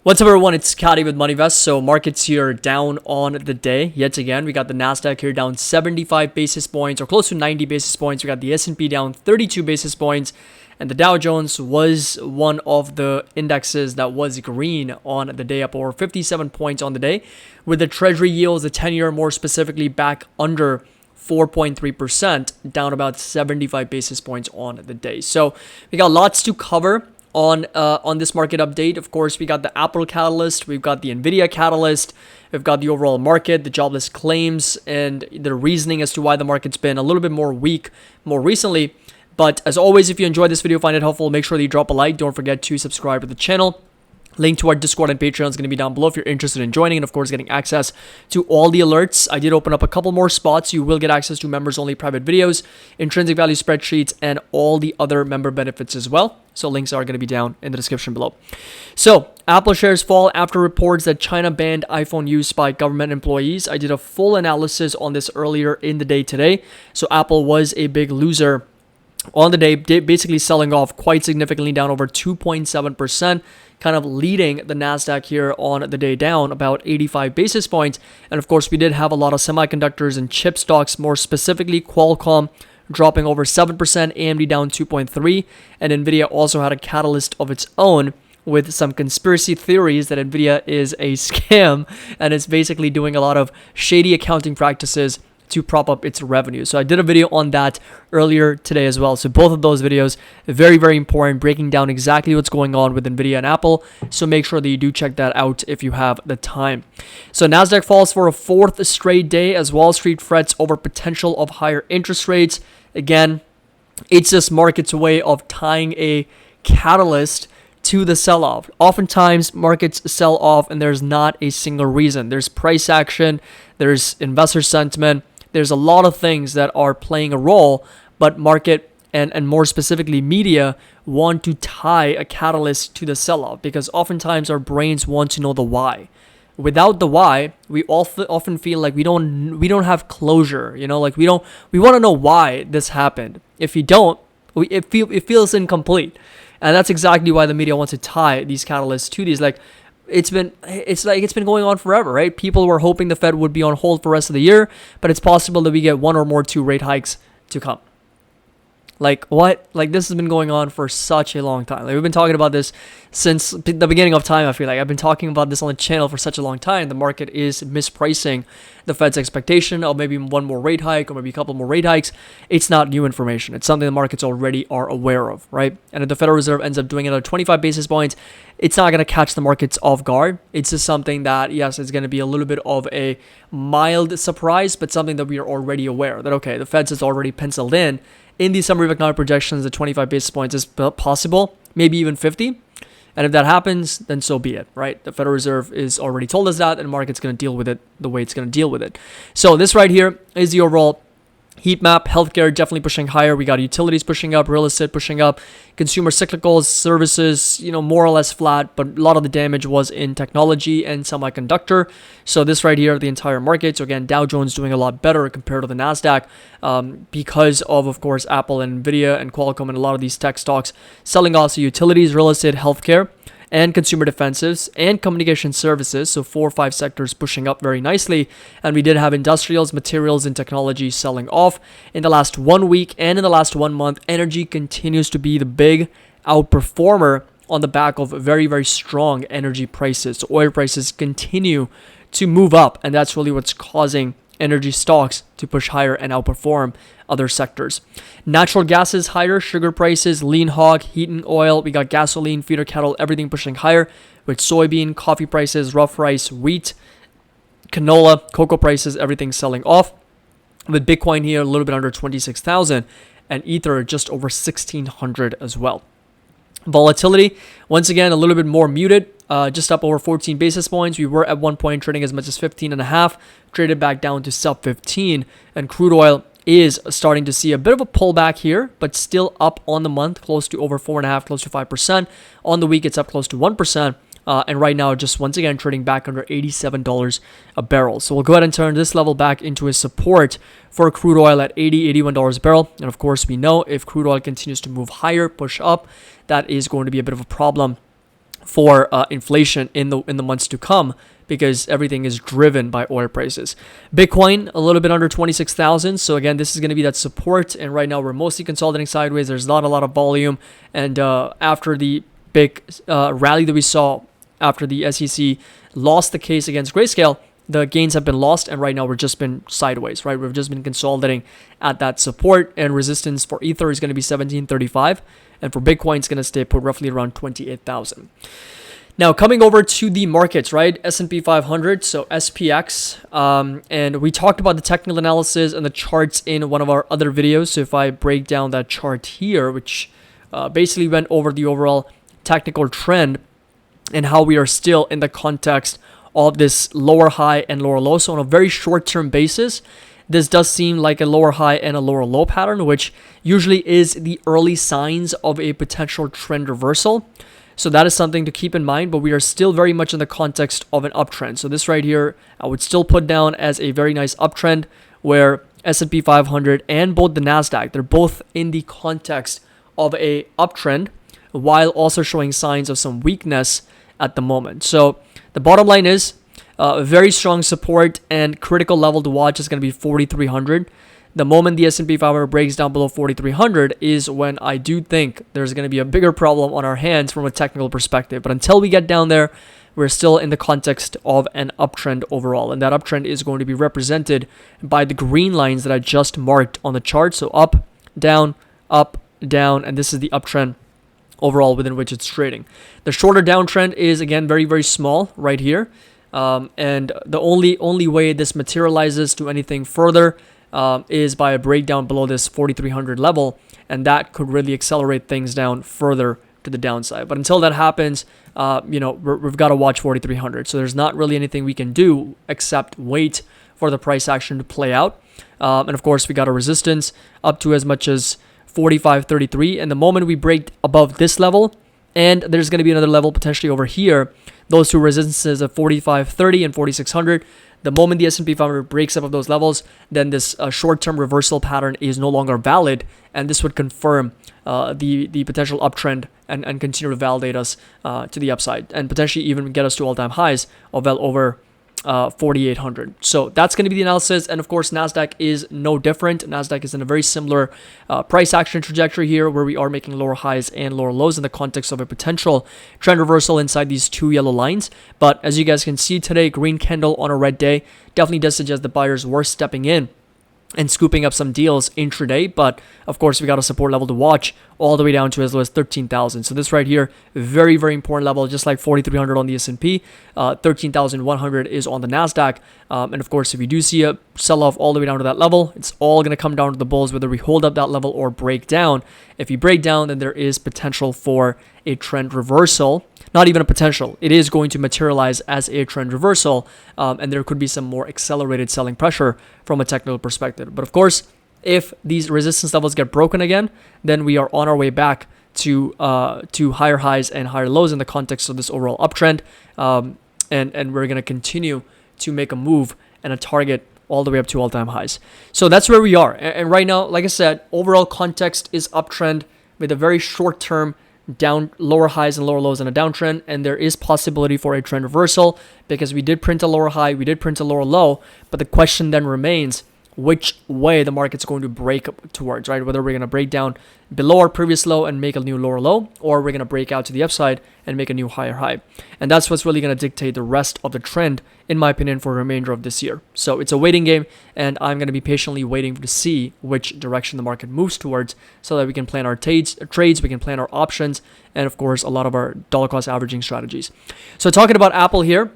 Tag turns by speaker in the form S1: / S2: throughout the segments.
S1: What's up, everyone? It's Scotty with MoneyVest. So markets here down on the day. Yet again, we got the Nasdaq here down 75 basis points or close to 90 basis points. We got the S&P down 32 basis points. And the Dow Jones was one of the indexes that was green on the day, up over 57 points on the day, with the Treasury yields, the 10-year more specifically, back under 4.3%, down about 75 basis points on the day. So we got lots to cover on this market update. Of course, we got the Apple catalyst, we've got the Nvidia catalyst, we've got the overall market, the jobless claims, and the reasoning as to why the market's been a little bit more weak more recently. But as always, if you enjoyed this video, find it helpful, make sure that you drop a like. Don't forget to subscribe to the channel. Link to our Discord and Patreon is going to be down below if you're interested in joining, and of course getting access to all the alerts. I did open up a couple more spots. You will get access to members only private videos, intrinsic value spreadsheets, and all the other member benefits as well. So links are going to be down in the description below. So Apple shares fall after reports that China banned iPhone use by government employees. I did a full analysis on this earlier in the day today. So Apple was a big loser on the day, basically selling off quite significantly, down over 2.7%, kind of leading the Nasdaq here on the day, down about 85 basis points. And of course, we did have a lot of semiconductors and chip stocks, more specifically Qualcomm dropping over 7%, AMD down 2.3%, and Nvidia also had a catalyst of its own with some conspiracy theories that Nvidia is a scam and it's basically doing a lot of shady accounting practices to prop up its revenue. So I did a video on that earlier today as well. So both of those videos, very, very important, breaking down exactly what's going on with Nvidia and Apple. So make sure that you do check that out if you have the time. So Nasdaq falls for a fourth straight day as Wall Street frets over potential of higher interest rates. Again, it's just market's way of tying a catalyst to the sell-off. Oftentimes, markets sell off and there's not a single reason. There's price action, there's investor sentiment, there's a lot of things that are playing a role, but market and more specifically media want to tie a catalyst to the sell-off because oftentimes our brains want to know the why. Without the why, we often feel like we don't have closure. You know, like we want to know why this happened. If you don't, it feels incomplete, and that's exactly why the media wants to tie these catalysts to these. It's been going on forever, right? People were hoping the Fed would be on hold for the rest of the year, but it's possible that we get one or more 2 rate hikes to come. Like what? Like this has been going on for such a long time. Like we've been talking about this since the beginning of time. I feel like I've been talking about this on the channel for such a long time. The market is mispricing the Fed's expectation of maybe one more rate hike or maybe a couple more rate hikes. It's not new information. It's something the markets already are aware of, right? And if the Federal Reserve ends up doing another 25 basis points, it's not going to catch the markets off guard. It's just something that, yes, it's going to be a little bit of a mild surprise, but something that we are already aware that, okay, the Fed's has already penciled in the summary of economic projections, the 25 basis points is possible, maybe even 50. And if that happens, then so be it, right? The Federal Reserve is already told us that, and the market's going to deal with it the way it's going to deal with it. So this right here is the overall heat map. Healthcare definitely pushing higher. We got utilities pushing up, real estate pushing up, consumer cyclicals, services, more or less flat, but a lot of the damage was in technology and semiconductor. So this right here, the entire market. So again, Dow Jones doing a lot better compared to the Nasdaq because of course, Apple and Nvidia and Qualcomm and a lot of these tech stocks selling off. So utilities, real estate, healthcare, and consumer defensives and communication services. So 4 or 5 sectors pushing up very nicely. And we did have industrials, materials, and technology selling off in the last 1 week, and in the last 1 month, energy continues to be the big outperformer on the back of very, very strong energy prices. So oil prices continue to move up, and that's really what's causing energy stocks to push higher and outperform other sectors. Natural gas is higher, sugar prices, lean hog, heating oil, we got gasoline, feeder cattle, everything pushing higher, with soybean, coffee prices, rough rice, wheat, canola, cocoa prices, everything selling off. With Bitcoin here a little bit under 26,000 and Ether just over 1,600 as well. Volatility, once again, a little bit more muted, just up over 14 basis points. We were at one point trading as much as 15.5, traded back down to sub 15, and crude oil is starting to see a bit of a pullback here, but still up on the month, close to over 4.5%, close to 5%. On the week, it's up close to 1%. And right now, just once again, trading back under $87 a barrel. So we'll go ahead and turn this level back into a support for crude oil at $80, $81 a barrel. And of course, we know if crude oil continues to move higher, push up, that is going to be a bit of a problem for inflation in the months to come, because everything is driven by oil prices. Bitcoin a little bit under 26,000. So again, this is going to be that support, and right now we're mostly consolidating sideways. There's not a lot of volume, and after the big rally that we saw after the SEC lost the case against Grayscale, the gains have been lost, and right now we're just been sideways, right? We've just been consolidating at that support, and resistance for Ether is going to be 1735, and for Bitcoin, it's going to stay put roughly around 28,000. Now, coming over to the markets, right? S&P 500, so SPX, and we talked about the technical analysis and the charts in one of our other videos. So if I break down that chart here, which basically went over the overall technical trend and how we are still in the context of this lower high and lower low. So on a very short-term basis, this does seem like a lower high and a lower low pattern, which usually is the early signs of a potential trend reversal. So that is something to keep in mind, but we are still very much in the context of an uptrend. So this right here, I would still put down as a very nice uptrend, where S&P 500 and both the NASDAQ, they're both in the context of a uptrend, while also showing signs of some weakness at the moment. So the bottom line is very strong support, and critical level to watch is going to be 4,300. The moment the S&P 500 breaks down below 4,300 is when I do think there's going to be a bigger problem on our hands from a technical perspective. But until we get down there, we're still in the context of an uptrend overall. And that uptrend is going to be represented by the green lines that I just marked on the chart. So up, down, and this is the uptrend overall within which it's trading. The shorter downtrend is, again, very, very small right here. And the only way this materializes to anything further is by a breakdown below this 4,300 level, and that could really accelerate things down further to the downside. But until that happens, we've got to watch 4,300. So there's not really anything we can do except wait for the price action to play out. And of course, we got a resistance up to as much as 45.33, and the moment we break above this level, and there's going to be another level potentially over here, those two resistances of 45.30 and 4,600. The moment the S&P 500 breaks above those levels, then this short-term reversal pattern is no longer valid, and this would confirm the potential uptrend and continue to validate us to the upside, and potentially even get us to all-time highs of well over 4,800. So that's going to be the analysis. And of course, NASDAQ is no different. NASDAQ is in a very similar price action trajectory here, where we are making lower highs and lower lows in the context of a potential trend reversal inside these two yellow lines. But as you guys can see today, green candle on a red day definitely does suggest the buyers were stepping in and scooping up some deals intraday. But of course, we got a support level to watch all the way down to as low as 13,000. So this right here, very, very important level, just like 4,300 on the S&P, 13,100 is on the NASDAQ. And of course, if you do see a sell-off all the way down to that level, it's all going to come down to the bulls, whether we hold up that level or break down. If you break down, then there is potential for a trend reversal. Not even a potential. It is going to materialize as a trend reversal, and there could be some more accelerated selling pressure from a technical perspective. But of course, if these resistance levels get broken again, then we are on our way back to higher highs and higher lows in the context of this overall uptrend, and we're going to continue to make a move and a target all the way up to all-time highs. So that's where we are. And right now, like I said, overall context is uptrend with a very short-term down, lower highs and lower lows in a downtrend, and there is possibility for a trend reversal because we did print a lower high, we did print a lower low, but the question then remains which way the market's going to break towards, right? Whether we're going to break down below our previous low and make a new lower low, or we're going to break out to the upside and make a new higher high. And that's what's really going to dictate the rest of the trend, in my opinion, for the remainder of this year. So it's a waiting game, and I'm going to be patiently waiting to see which direction the market moves towards so that we can plan our trades, we can plan our options, and of course, a lot of our dollar cost averaging strategies. So talking about Apple here,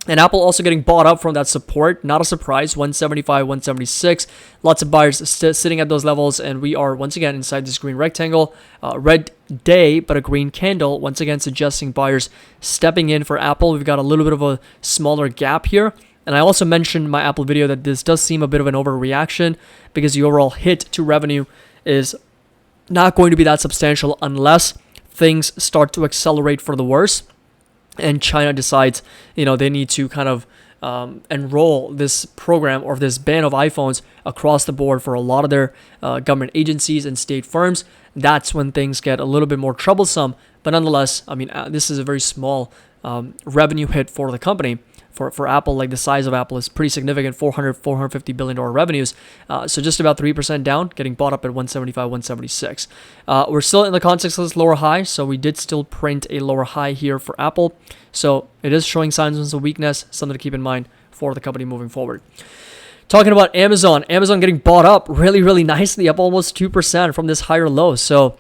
S1: and Apple also getting bought up from that support. Not a surprise, 175, 176. Lots of buyers sitting at those levels, and we are once again inside this green rectangle. Red day, but a green candle, once again suggesting buyers stepping in for Apple. We've got a little bit of a smaller gap here. And I also mentioned in my Apple video that this does seem a bit of an overreaction because the overall hit to revenue is not going to be that substantial unless things start to accelerate for the worse. And China decides, they need to kind of enroll this program or this ban of iPhones across the board for a lot of their government agencies and state firms, that's when things get a little bit more troublesome. But nonetheless, I mean, this is a very small revenue hit for the company. For Apple, like the size of Apple is pretty significant, $450 billion revenues. So just about 3% down, getting bought up at 175, 176. We're still in the context of this lower high, so we did still print a lower high here for Apple. So it is showing signs of weakness, something to keep in mind for the company moving forward. Talking about Amazon getting bought up really, really nicely, up almost 2% from this higher low. So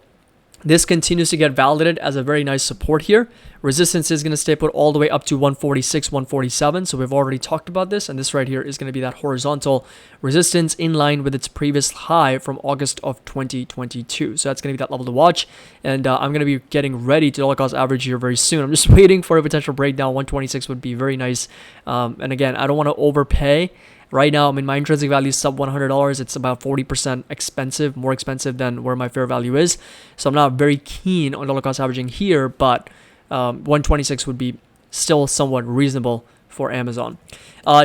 S1: this continues to get validated as a very nice support here. Resistance is going to stay put all the way up to 146, 147. So we've already talked about this. And this right here is going to be that horizontal resistance in line with its previous high from August of 2022. So that's going to be that level to watch. And I'm going to be getting ready to dollar cost average here very soon. I'm just waiting for a potential breakdown. 126 would be very nice. And again, I don't want to overpay. Right now, I mean, my intrinsic value is sub $100. It's about 40% expensive, more expensive than where my fair value is. So I'm not very keen on dollar cost averaging here, but 126 would be still somewhat reasonable for Amazon.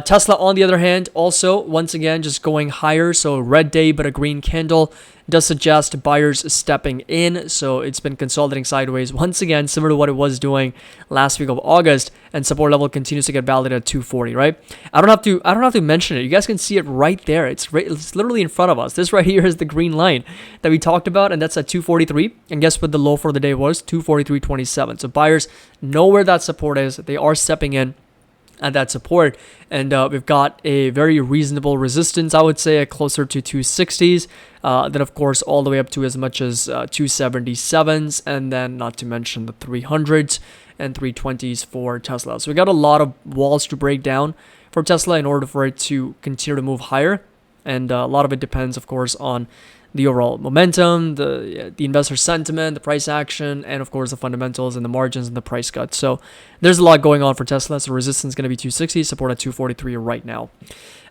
S1: Tesla, on the other hand, also, once again, just going higher. So red day, but a green candle does suggest buyers stepping in. So it's been consolidating sideways once again, similar to what it was doing last week of August, and support level continues to get validated at 240, right? I don't have to mention it. You guys can see it right there. It's literally in front of us. This right here is the green line that we talked about, and that's at 243. And guess what the low for the day was? 243.27. So buyers know where that support is. They are stepping in at that support, and we've got a very reasonable resistance, I would say, closer to 260s, then of course all the way up to as much as 277s, and then not to mention the 300s and 320s for Tesla. So we got a lot of walls to break down for Tesla in order for it to continue to move higher, and a lot of it depends, of course, on the overall momentum, the investor sentiment, the price action, and of course the fundamentals and the margins and the price cut. So there's a lot going on for Tesla. So resistance is going to be 260, support at 243 right now.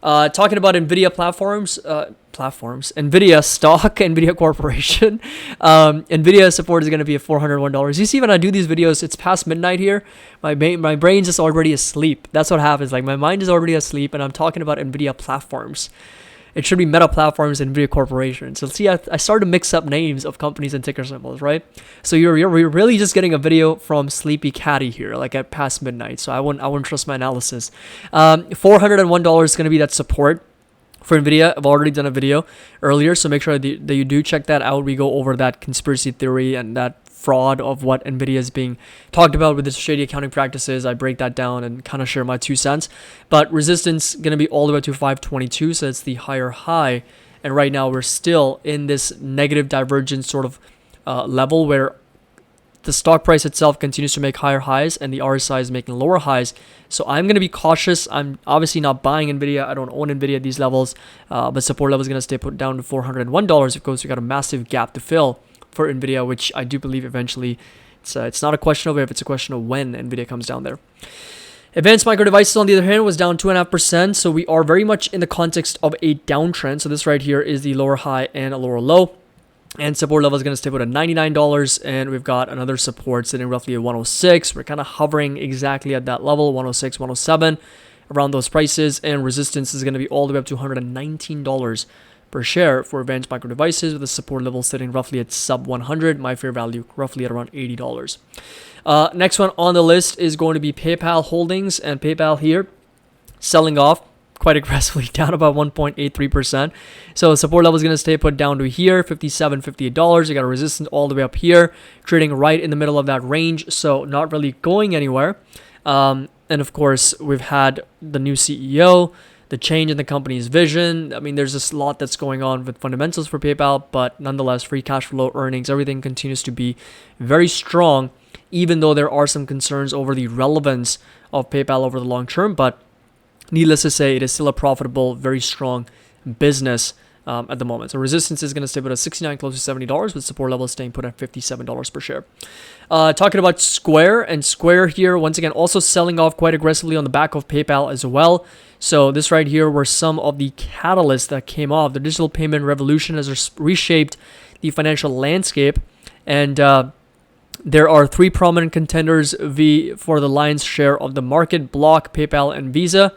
S1: Talking about NVIDIA platforms, NVIDIA stock, NVIDIA Corporation. NVIDIA support is going to be at $401. You see, when I do these videos, it's past midnight here. My brain's just already asleep. That's what happens. Like my mind is already asleep, and I'm talking about NVIDIA platforms. It should be Meta Platforms and NVIDIA Corporation. So see, I started to mix up names of companies and ticker symbols, right? So you're really just getting a video from Sleepy Caddy here, like at past midnight. So I wouldn't trust my analysis. $401 is going to be that support for NVIDIA. I've already done a video earlier, so make sure that you do check that out. We go over that conspiracy theory and that fraud of what NVIDIA is being talked about with its shady accounting practices. I break that down and kind of share my 2 cents. But resistance going to be all the way to 522, so it's the higher high. And right now we're still in this negative divergence sort of level where the stock price itself continues to make higher highs and the RSI is making lower highs. So I'm going to be cautious. I'm obviously not buying NVIDIA. I don't own NVIDIA at these levels, but support level is going to stay put down to $401. Of course, we got a massive gap to fill for NVIDIA, which I do believe eventually it's not a question of if, it's a question of when NVIDIA comes down there. Advanced Micro Devices, on the other hand, was down 2.5%. So we are very much in the context of a downtrend. So this right here is the lower high and a lower low. And support level is going to stay put at $99. And we've got another support sitting roughly at 106. We're kind of hovering exactly at that level, 106, 107, around those prices. And resistance is going to be all the way up to $119 per share for Advanced Micro Devices, with a support level sitting roughly at sub 100, my fair value roughly at around $80. Next one on the list is going to be PayPal Holdings, and PayPal here selling off quite aggressively, down about 1.83%. So support level is going to stay put down to here, $57, $58. You got a resistance all the way up here, trading right in the middle of that range, so not really going anywhere. And of course, we've had the new CEO, the change in the company's vision. I mean, there's just a lot that's going on with fundamentals for PayPal, but nonetheless, free cash flow, earnings, everything continues to be very strong, even though there are some concerns over the relevance of PayPal over the long term. But needless to say, it is still a profitable, very strong business at the moment. So resistance is going to stay put at $69, close to $70, with support level staying put at $57 per share. Talking about Square, and Square here, once again, also selling off quite aggressively on the back of PayPal as well. So this right here were some of the catalysts that came off. The digital payment revolution has reshaped the financial landscape, and There are three prominent contenders for the lion's share of the market: Block, PayPal, and Visa.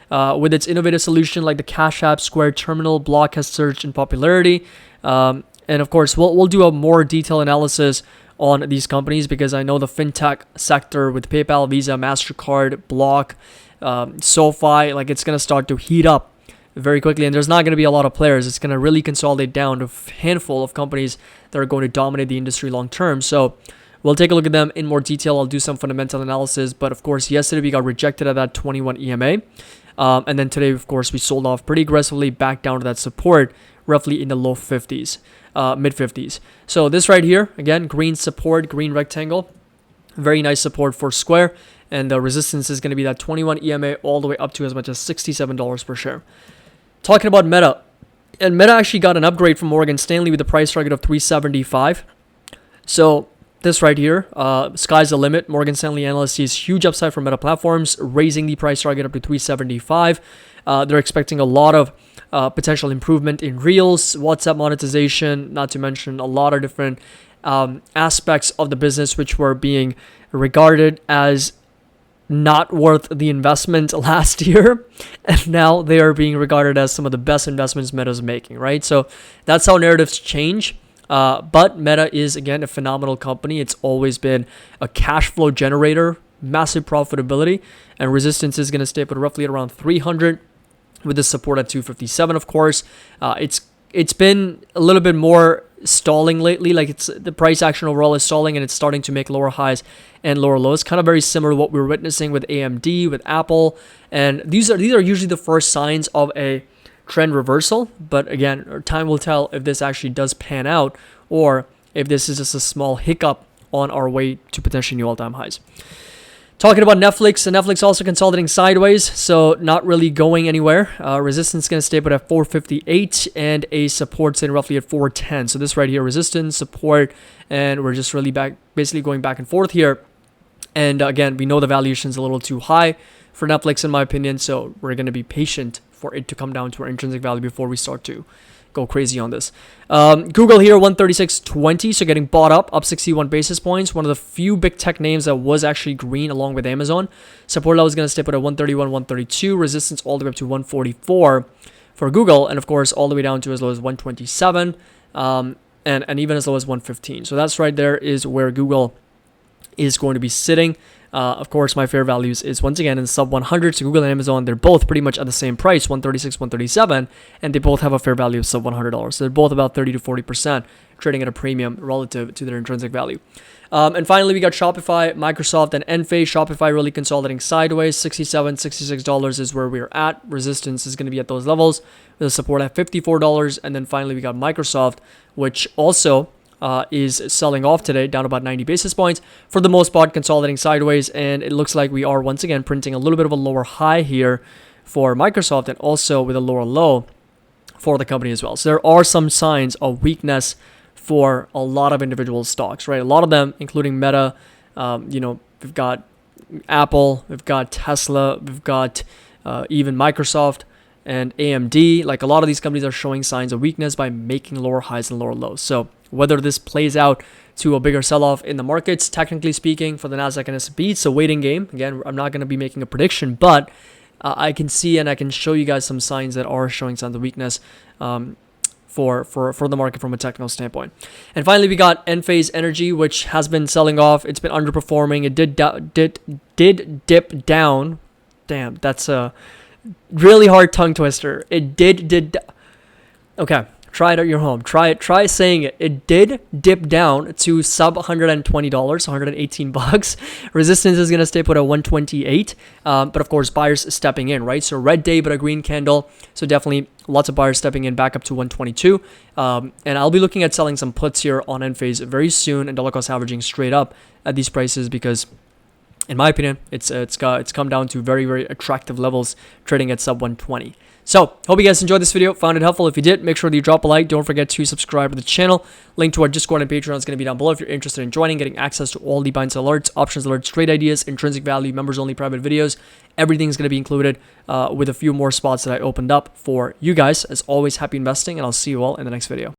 S1: With its innovative solution like the Cash App Square Terminal, Block has surged in popularity. And of course, we'll do a more detailed analysis on these companies because I know the fintech sector with PayPal, Visa, MasterCard, Block, SoFi, like it's going to start to heat up very quickly, and there's not going to be a lot of players. It's going to really consolidate down to a handful of companies that are going to dominate the industry long term. So we'll take a look at them in more detail. I'll do some fundamental analysis, but of course, yesterday we got rejected at that 21 EMA. And then today, of course, we sold off pretty aggressively back down to that support, roughly in the low 50s, mid 50s. So this right here, again, green support, green rectangle, very nice support for Square. And the resistance is going to be that 21 EMA all the way up to as much as $67 per share. Talking about Meta, and Meta actually got an upgrade from Morgan Stanley with the price target of 375. So this right here, sky's the limit. Morgan Stanley analyst sees huge upside for Meta Platforms, raising the price target up to 375. They're expecting a lot of potential improvement in Reels, WhatsApp monetization, not to mention a lot of different aspects of the business which were being regarded as not worth the investment last year, and now they are being regarded as some of the best investments Meta's making, right? So that's how narratives change. But Meta is, again, a phenomenal company. It's always been a cash flow generator, massive profitability, and resistance is going to stay put roughly at around 300 with the support at 257, of course. It's been a little bit more stalling lately. Like the price action overall is stalling, and it's starting to make lower highs and lower lows, kind of very similar to what we're witnessing with AMD, with Apple. And these are usually the first signs of a trend reversal, but again, time will tell if this actually does pan out or if this is just a small hiccup on our way to potentially new all-time highs. Talking about Netflix, and Netflix also consolidating sideways, so not really going anywhere. Resistance is going to stay put at 458 and a support sitting roughly at 410. So this right here, resistance, support, and we're just really basically going back and forth here. And again, we know the valuation is a little too high for Netflix in my opinion, so we're going to be patient for it to come down to our intrinsic value before we start to go crazy on this. Google here, 136.20, so getting bought up 61 basis points. One of the few big tech names that was actually green along with Amazon. Support level is going to stay put at 131, 132. Resistance all the way up to 144 for Google, and of course all the way down to as low as 127, and even as low as 115. So that's right there is where Google is going to be sitting. Of course, my fair values is once again in sub 100. So Google and Amazon, they're both pretty much at the same price, 136, 137, and they both have a fair value of sub $100. So they're both about 30 to 40% trading at a premium relative to their intrinsic value. And finally, we got Shopify, Microsoft, and Enphase. Shopify really consolidating sideways. $67, $66 is where we're at. Resistance is going to be at those levels with a support at $54. And then finally, we got Microsoft, which also is selling off today, down about 90 basis points. For the most part, consolidating sideways, and it looks like we are once again printing a little bit of a lower high here for Microsoft, and also with a lower low for the company as well. So there are some signs of weakness for a lot of individual stocks, right? A lot of them, including Meta, we've got Apple, we've got Tesla, we've got even Microsoft and AMD. Like a lot of these companies are showing signs of weakness by making lower highs and lower lows. So whether this plays out to a bigger sell-off in the markets, technically speaking, for the Nasdaq and S&P, it's a waiting game. Again, I'm not going to be making a prediction, but I can see and I can show you guys some signs that are showing signs of weakness for the market from a technical standpoint. And finally, we got Enphase Energy, which has been selling off. It's been underperforming. It did dip down. Damn, that's a really hard tongue twister. It did. Okay. Try it at your home. Try saying it. It did dip down to sub $120, $118. Resistance is going to stay put at 128. But of course, buyers stepping in, right? So red day, but a green candle. So definitely lots of buyers stepping in back up to 122. And I'll be looking at selling some puts here on Enphase very soon and dollar cost averaging straight up at these prices because, in my opinion, it's come down to very, very attractive levels, trading at sub 120. So, hope you guys enjoyed this video, found it helpful. If you did, make sure that you drop a like. Don't forget to subscribe to the channel. Link to our Discord and Patreon is going to be down below if you're interested in joining, getting access to all the buy and sell alerts, options alerts, trade ideas, intrinsic value, members-only private videos. Everything's going to be included with a few more spots that I opened up for you guys. As always, happy investing, and I'll see you all in the next video.